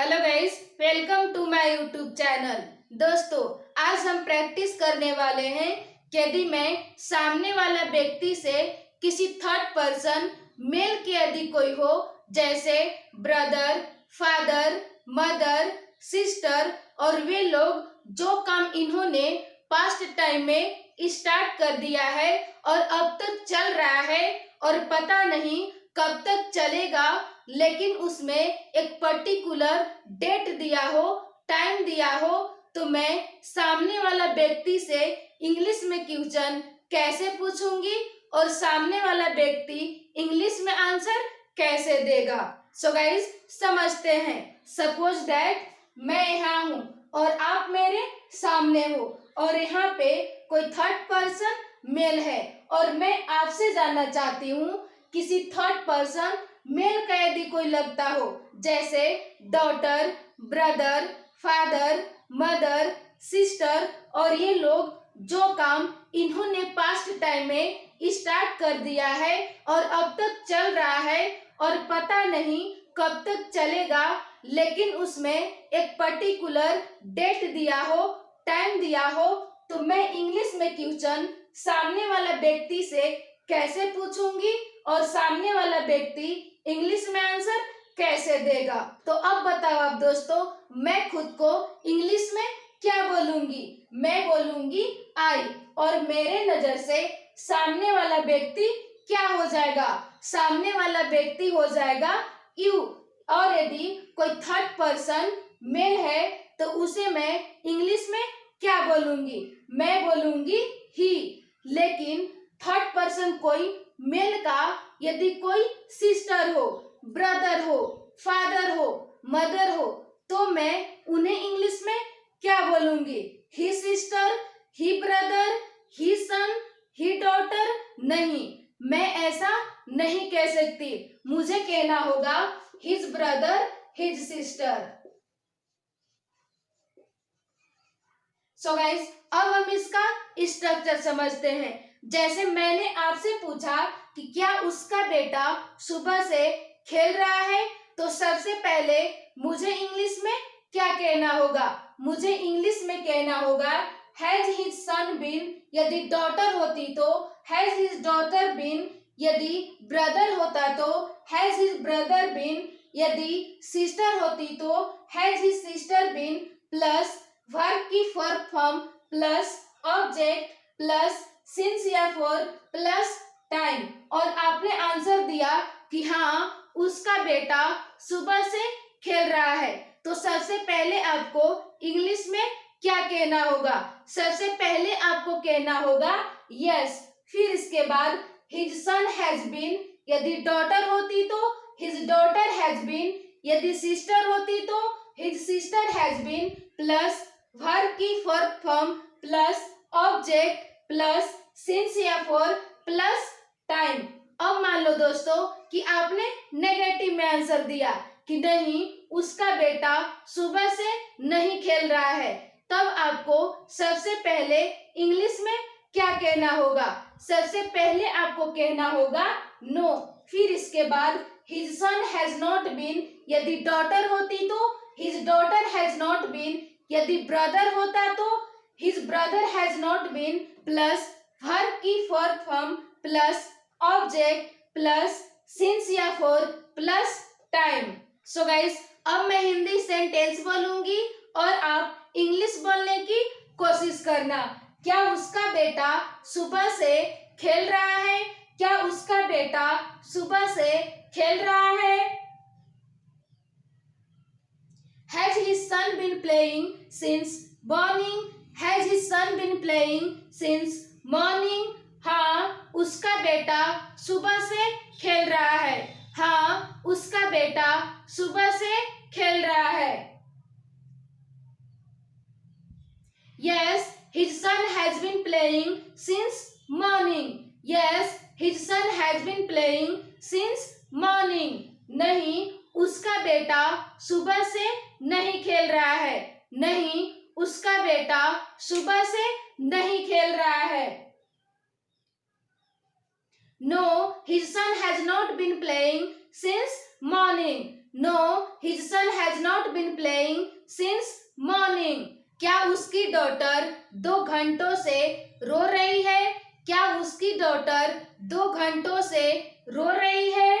Hello guys, welcome to my YouTube channel. दोस्तों, आज हम प्रैक्टिस करने वाले हैं कि यदि मैं सामने वाला व्यक्ति से किसी थर्ड पर्सन मेल के यदि कोई हो, जैसे ब्रदर, फादर, मदर, सिस्टर, और वे लोग जो काम इन्होंने पास्ट टाइम में स्टार्ट कर दिया है और अब तक चल रहा है और पता नहीं कब तक चलेगा, लेकिन उसमें एक पर्टिकुलर डेट दिया हो, टाइम दिया हो, तो मैं सामने वाला व्यक्ति से इंग्लिश में क्वेश्चन कैसे पूछूंगी और सामने वाला व्यक्ति इंग्लिश में आंसर कैसे देगा। सो गाइस, समझते हैं। सपोज दैट मैं यहाँ हूँ और आप मेरे सामने हो और यहाँ पे कोई थर्ड पर्सन मेल है और मैं आपसे जानना चाहती हूँ किसी थर्ड पर्सन मेल का यदि कोई लगता हो, जैसे daughter, brother, father, mother, sister, और ये लोग जो काम इन्होंने पास्ट टाइम में स्टार्ट कर दिया है और अब तक चल रहा है और पता नहीं कब तक चलेगा, लेकिन उसमें एक पर्टिकुलर डेट दिया हो, टाइम दिया हो, तो मैं इंग्लिश में क्वेश्चन सामने वाला व्यक्ति से कैसे पूछूंगी और सामने वाला व्यक्ति इंग्लिश में आंसर कैसे देगा। तो अब बताओ आप दोस्तों, मैं खुद को इंग्लिश में क्या बोलूंगी? मैं बोलूंगी आई, और मेरे नजर से सामने वाला व्यक्ति क्या हो जाएगा? सामने वाला व्यक्ति हो जाएगा यू। और यदि कोई थर्ड पर्सन मेल है तो उसे मैं इंग्लिश में क्या बोलूंगी? मैं बोलूंगी ही। लेकिन थर्ड पर्सन कोई मेल का यदि कोई सिस्टर हो, ब्रदर हो, फादर हो, मदर हो, तो मैं उन्हें इंग्लिश में क्या बोलूंगी? ही सिस्टर, ही ब्रदर, ही सन, ही डॉटर? नहीं, मैं ऐसा नहीं कह सकती। मुझे कहना होगा हिज ब्रदर, हिज सिस्टर। सो गाइस, अब हम इसका स्ट्रक्चर समझते हैं। जैसे मैंने आपसे पूछा कि क्या उसका बेटा सुबह से खेल रहा है, तो सबसे पहले मुझे इंग्लिश में क्या कहना होगा? मुझे इंग्लिश में कहना होगा हैज हिज सन बीन, यदि डॉटर होती तो हैज हिज डॉटर बीन, यदि ब्रदर होता तो हैज हिज ब्रदर बीन, यदि सिस्टर होती तो has his sister been, plus verb की verb form plus object plus since या फॉर प्लस टाइम। और आपने आंसर दिया कि हाँ, उसका बेटा सुबह से खेल रहा है, तो सबसे पहले आपको इंग्लिश में क्या कहना होगा? सबसे पहले आपको कहना होगा यस। फिर इसके बाद हिज सन हैज बीन, यदि डॉटर होती तो हिज डॉटर हैज बीन, यदि सिस्टर होती तो his sister has been, plus verb की verb form plus object plus since या फॉर प्लस टाइम। अब मान लो दोस्तों कि आपने नेगेटिव में आंसर दिया कि नहीं, उसका बेटा सुबह से नहीं खेल रहा है, तब आपको सबसे पहले इंग्लिश में क्या कहना होगा? सबसे पहले आपको कहना होगा नो। फिर इसके बाद his son has not been, यदि डॉटर होती तो his daughter has not been, यदि ब्रदर होता तो his brother has not been, plus verb की verb form plus object plus since या for plus time. So guys, अब मैं हिंदी सेंटेंस बोलूंगी और आप इंग्लिश बोलने की कोशिश करना। क्या उसका बेटा सुबह से खेल रहा है? क्या उसका बेटा सुबह से खेल रहा है? Has his son been playing since morning? Has his son been playing since morning? हाँ, उसका बेटा सुबह से खेल रहा है। हाँ, उसका बेटा सुबह से खेल रहा है। Yes, his son has been playing since morning. Yes, his son has been playing since morning. नहीं, उसका बेटा सुबह से नहीं खेल रहा है। नहीं, उसका बेटा सुबह से नहीं खेल रहा है। No, his son has not been playing since morning. No his son has not been playing since morning. क्या उसकी डॉटर 2 घंटों से रो रही है? क्या उसकी डॉटर 2 घंटों से रो रही है?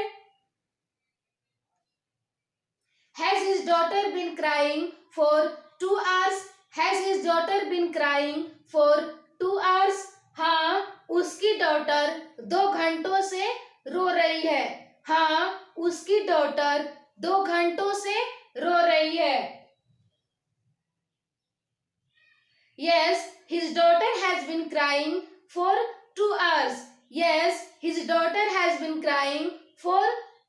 Has his daughter been crying for 2 hours? Has his daughter been crying for 2 hours? हाँ, उसकी डॉटर 2 घंटों से रो रही है। हाँ, उसकी डॉटर 2 घंटों से रो रही है। Yes, his daughter has been crying for 2 hours. Yes, his daughter has been crying for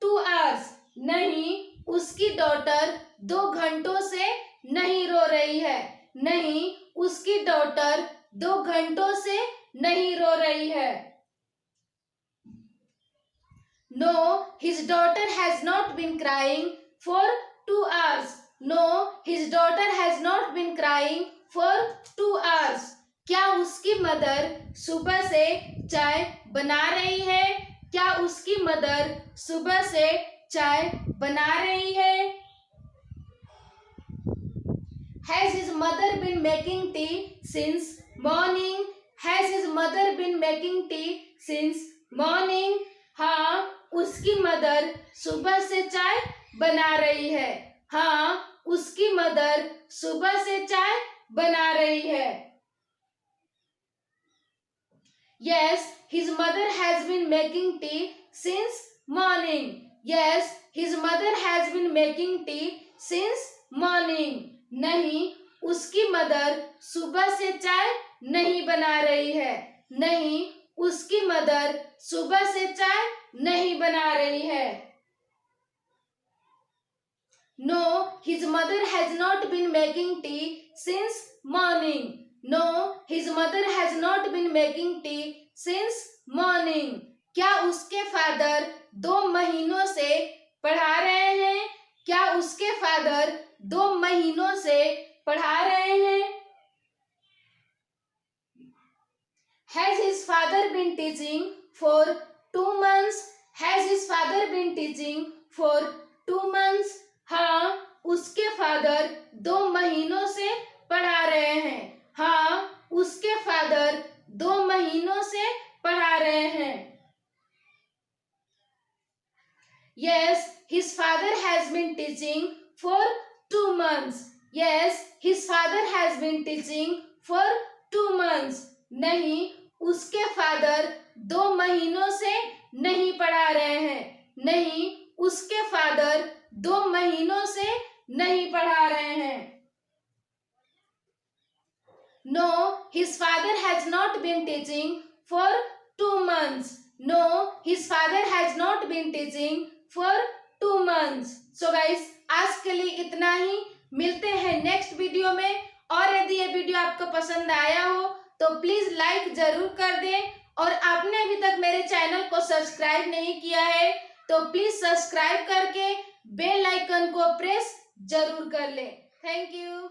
2 hours. नहीं, उसकी डॉटर 2 घंटों से नहीं रो रही है। नहीं, उसकी डॉटर 2 घंटों से नहीं रो रही है। No, his daughter has not been crying for 2 hours. No, his daughter has not been crying for 2 hours. क्या उसकी मदर सुबह से चाय बना रही है? क्या उसकी मदर सुबह से चाय बना रही है? Has his mother been making tea since morning? Has his mother been making tea since morning? हाँ, उसकी मदर सुबह से चाय बना रही है। हाँ, उसकी मदर सुबह से चाय बना रही है। Yes, his mother has been making tea since morning. Yes, his mother has been making tea since morning. नहीं, उसकी मदर सुबह से चाय नहीं बना रही है। नहीं, उसकी मदर सुबह से चाय नहीं बना रही है। No, his mother has not been making tea since morning. No, his mother has not been making tea since morning. क्या उसके फादर 2 महीनों से पढ़ा रहे हैं? क्या उसके फादर 2 महीनों से पढ़ा रहे हैं? Has his father been teaching for 2 months? Has his father been teaching for 2 months? हाँ, उसके फादर 2 महीनों से पढ़ा रहे हैं। हाँ, उसके फादर 2 महीनों से पढ़ा रहे हैं। Yes, his father has been teaching for 2 months. Yes, his father has been teaching for 2 months. नहीं, उसके फादर 2 महीनों से नहीं पढ़ा रहे हैं। नहीं, उसके फादर 2 महीनों से नहीं पढ़ा रहे हैं। No, his father has not been teaching for 2 months. No, his father has not been teaching for 2 months. So guys, आज के लिए इतना ही। मिलते हैं नेक्स्ट वीडियो में। और यदि ये वीडियो आपको पसंद आया हो तो प्लीज लाइक जरूर कर दें। और आपने अभी तक मेरे चैनल को सब्सक्राइब नहीं किया है तो प्लीज सब्सक्राइब करके बेल आइकन को प्रेस जरूर कर लें। Thank you.